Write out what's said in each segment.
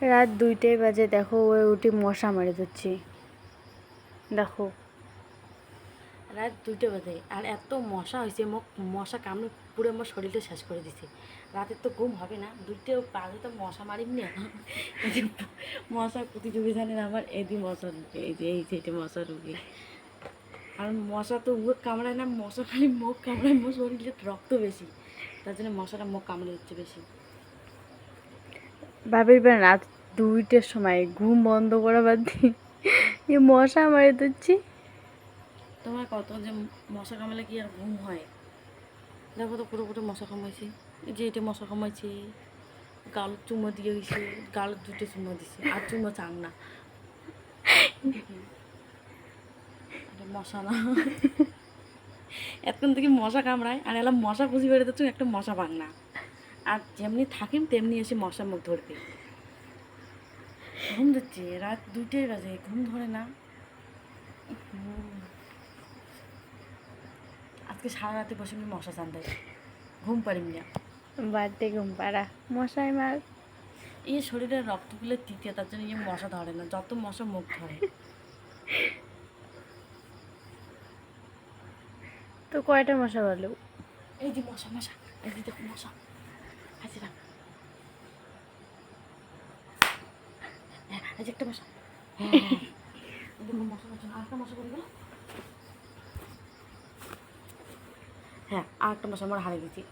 রাত 2টায় বাজে, দেখো ওই উঠি মশা মারি দিচ্ছি। দেখো রাত 2টা বাজে আর এত মশা হয়েছে, মশা কামড়ে পুরো আমার শরীরটা শেষ করে দিছে। রাতের তো ঘুম হবে না, 2টা বাজে তো মশা মারিম না। মশা প্রতিযোগিতানের আমার এদি মশা ঢুকে, এই যে এই সাইডে মশা ঢুকে। আর মশা তো মুখ কামড়ায় না, মশা খালি মুখ কামড়ায়, মোর শরীরে রক্ত বেশি, তার জন্য মশাটা মুখ কামড়ে দিচ্ছে বেশি। ভাবিবেন রাত 2টার সময় ঘুম বন্ধ করা বাদ দিয়ে এই মশা মারি দিচ্ছি। তোমার কত যে মশা কামড়ালে কি আর ঘুম হয়? দেখো তো পুরো পুরো মশা কামাইছে, এই যে এটা মশা কামাইছে, গাল চুমো দিয়ে গেছে, গাল 2টা চুমো দিছে, আর চুমো চাং না। এটা মশা না, এতক্ষণ থেকে মশা কামড়ায় আর এলাম মশা খুঁজি বেড়ে তো একটা মশা ভাঙ না। আর যেমনি থাকিম তেমনি এসে মশা মুখ ধরবে। ঘুম ধরছে, রাত 2টাই বাজে, ঘুম ধরে না। আজকে সারা রাতে বসে আমি মশা চান্দাই, ঘুম পারিম না। বাড়তে ঘুম পাড়া মশাই মার। এই শরীরের রক্তগুলো তৃতীয়, তার জন্য এই মশা ধরে না, যত মশা মুখ ধরে। তো কয়টা মশা বলো? এই যে মশা মশা, এই যে দেখো মশা আছে না, হ্যাঁ এই যে একটা মশা, হ্যাঁ দেখো মশা মশা, আর একটা মশা করে গেল, হ্যাঁ আর একটা মশা আমার হারিয়ে গেছি।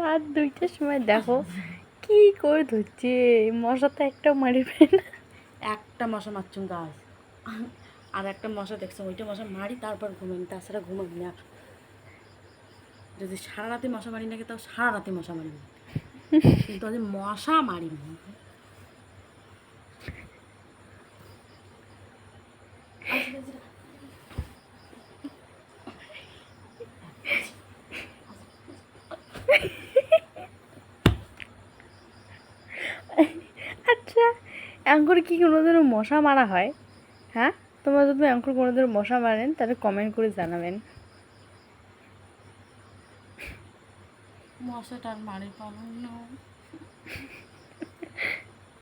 রাত 2টার সময় দেখো কি করে ধরছে, মশা তো একটাও মারিবে না। একটা মশা মারছুন গাছ, আর একটা মশা দেখছো, ওইটা মশা মারি তারপর ঘুমাই, তাছাড়া ঘুমাই না। যদি সারা রাতে মশা মারি নাকি তাও সারা রাতে মশা মারি না, কিন্তু আজ মশা মারি না। আচ্ছা, অ্যাঙ্কর কি কোনোদিনও মশা মারা হয়? হ্যাঁ, তোমরা যদি অ্যাঙ্কর কোনোদিনও মশা মারেন তাহলে কমেন্ট করে জানাবেন। মশাটার মারি পাবো না।